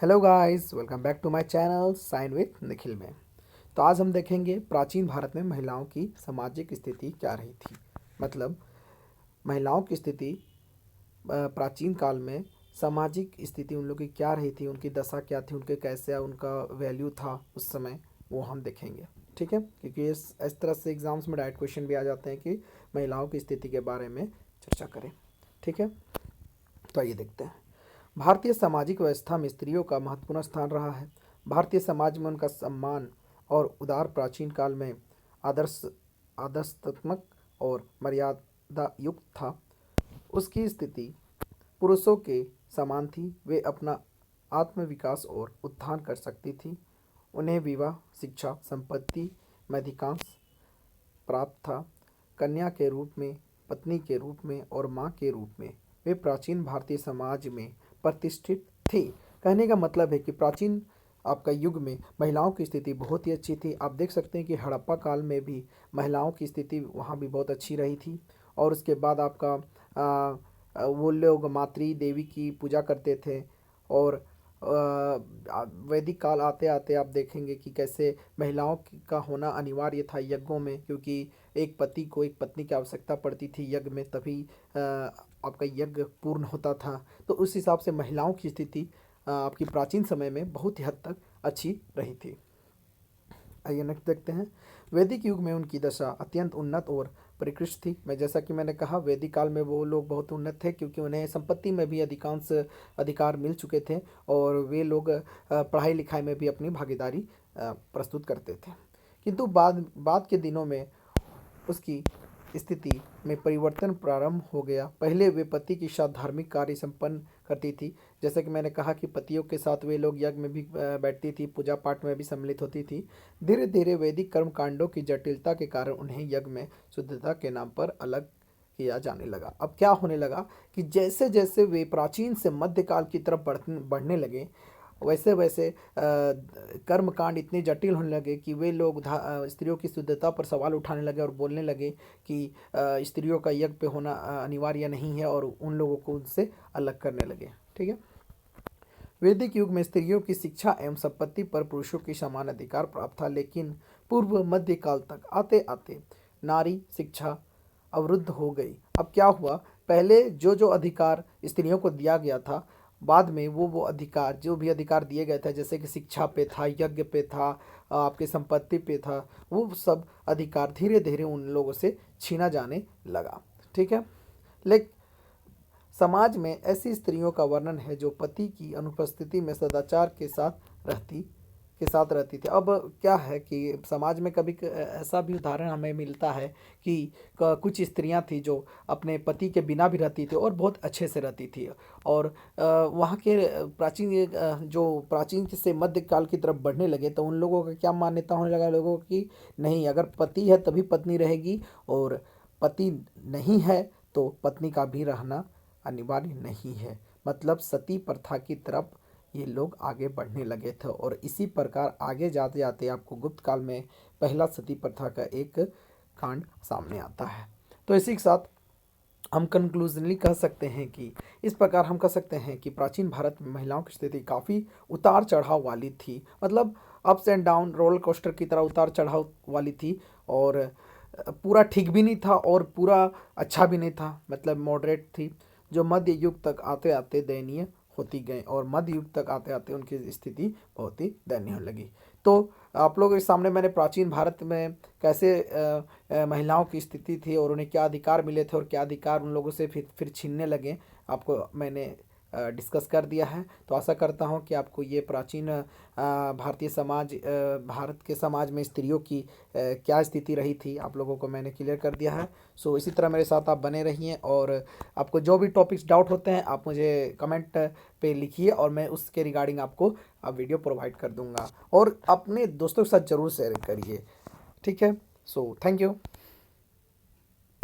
Hello guys, welcome back to my channel sign with Nikhil में। तो आज हम देखेंगे प्राचीन भारत में महिलाओं की सामाजिक स्थिति क्या रही थी। मतलब महिलाओं की स्थिति प्राचीन काल में सामाजिक स्थिति उन लोगों की क्या रही थी, उनकी दशा क्या थी, उनके कैसे उनका वैल्यू था उस समय, वो हम देखेंगे। ठीक है, क्योंकि इस तरह से एग्जाम्स में डायरेक्ट क्वेश्चन भी आ जाते हैं कि महिलाओं की स्थिति के बारे में चर्चा करें। ठीक है, तो आइए देखते हैं। भारतीय सामाजिक व्यवस्था में स्त्रियों का महत्वपूर्ण स्थान रहा है। भारतीय समाज में उनका सम्मान और उदार प्राचीन काल में आदर्श आदर्शात्मक और मर्यादा युक्त था। उसकी स्थिति पुरुषों के समान थी। वे अपना आत्मविकास और उत्थान कर सकती थी। उन्हें विवाह, शिक्षा, संपत्ति में अधिकांश प्राप्त था। कन्या के रूप में, पत्नी के रूप में और माँ के रूप में वे प्राचीन भारतीय समाज में प्रतिष्ठित थी। कहने का मतलब है कि प्राचीन आपका युग में महिलाओं की स्थिति बहुत ही अच्छी थी। आप देख सकते हैं कि हड़प्पा काल में भी महिलाओं की स्थिति वहाँ भी बहुत अच्छी रही थी। और उसके बाद आपका वो लोग मातृ देवी की पूजा करते थे। और वैदिक काल आते आते आप देखेंगे कि कैसे महिलाओं का होना अनिवार्य था यज्ञों में, क्योंकि एक पति को एक पत्नी की आवश्यकता पड़ती थी यज्ञ में, तभी आपका यज्ञ पूर्ण होता था। तो उस हिसाब से महिलाओं की स्थिति आपकी प्राचीन समय में बहुत ही हद तक अच्छी रही थी। आइए नेक्स्ट देखते हैं। वैदिक युग में उनकी दशा अत्यंत उन्नत और परिष्कृत थी। मैं जैसा कि मैंने कहा, वैदिक काल में वो लोग बहुत उन्नत थे, क्योंकि उन्हें संपत्ति में भी अधिकांश अधिकार मिल चुके थे और वे लोग पढ़ाई लिखाई में भी अपनी भागीदारी प्रस्तुत करते थे। किंतु बाद बाद के दिनों में उसकी स्थिति में परिवर्तन प्रारंभ हो गया। पहले वे पति के साथ धार्मिक कार्य संपन्न करती थी। जैसे कि मैंने कहा कि पतियों के साथ वे लोग यज्ञ में भी बैठती थी, पूजा पाठ में भी सम्मिलित होती थी। धीरे धीरे वैदिक कर्म कांडों की जटिलता के कारण उन्हें यज्ञ में शुद्धता के नाम पर अलग किया जाने लगा। अब क्या होने लगा कि जैसे जैसे वे प्राचीन से मध्यकाल की तरफ बढ़ने लगे, वैसे वैसे कर्मकांड इतने जटिल होने लगे कि वे लोग स्त्रियों की शुद्धता पर सवाल उठाने लगे और बोलने लगे कि स्त्रियों का यज्ञ पे होना अनिवार्य नहीं है, और उन लोगों को उनसे अलग करने लगे। ठीक है, वैदिक युग में स्त्रियों की शिक्षा एवं संपत्ति पर पुरुषों की समान अधिकार प्राप्त था, लेकिन पूर्व मध्यकाल तक आते आते नारी शिक्षा अवरुद्ध हो गई। अब क्या हुआ, पहले जो जो अधिकार स्त्रियों को दिया गया था, बाद में वो अधिकार जो भी अधिकार दिए गए थे, जैसे कि शिक्षा पे था, यज्ञ पे था, आपके संपत्ति पे था, वो सब अधिकार धीरे धीरे उन लोगों से छीना जाने लगा। ठीक है, लेकिन समाज में ऐसी स्त्रियों का वर्णन है जो पति की अनुपस्थिति में सदाचार के साथ रहती थी। अब क्या है कि समाज में कभी ऐसा भी उदाहरण हमें मिलता है कि कुछ स्त्रियां थी जो अपने पति के बिना भी रहती थी और बहुत अच्छे से रहती थी। और वहाँ के जो प्राचीन से मध्यकाल की तरफ बढ़ने लगे, तो उन लोगों का क्या मान्यता होने लगा लोगों की, नहीं, अगर पति है तभी पत्नी रहेगी, और पति नहीं है तो पत्नी का भी रहना अनिवार्य नहीं है। मतलब सती प्रथा की तरफ ये लोग आगे बढ़ने लगे थे। और इसी प्रकार आगे जाते जाते आपको गुप्त काल में पहला सती प्रथा का एक कांड सामने आता है। तो इसी के साथ हम कंक्लूजनली कह सकते हैं कि इस प्रकार हम कह सकते हैं कि प्राचीन भारत में महिलाओं की स्थिति काफ़ी उतार चढ़ाव वाली थी। मतलब ups and down, roller coaster की तरह उतार चढ़ाव वाली थी। और पूरा ठीक भी नहीं था और पूरा अच्छा भी नहीं था, मतलब मॉडरेट थी, जो मध्य युग तक आते आते दयनीय होती गई। और मध्य युग तक आते आते उनकी स्थिति बहुत ही दयनीय होने लगी। तो आप लोगों के सामने मैंने प्राचीन भारत में कैसे महिलाओं की स्थिति थी और उन्हें क्या अधिकार मिले थे और क्या अधिकार उन लोगों से फिर छीनने लगे, आपको मैंने डिस्कस कर दिया है। तो आशा करता हूँ कि आपको ये प्राचीन भारतीय समाज, भारत के समाज में स्त्रियों की क्या स्थिति रही थी, आप लोगों को मैंने क्लियर कर दिया है। सो इसी तरह मेरे साथ आप बने रहिए, और आपको जो भी टॉपिक्स डाउट होते हैं आप मुझे कमेंट पे लिखिए और मैं उसके रिगार्डिंग आपको वीडियो प्रोवाइड कर दूंगा। और अपने दोस्तों के साथ ज़रूर शेयर करिए। ठीक है, सो थैंक यू।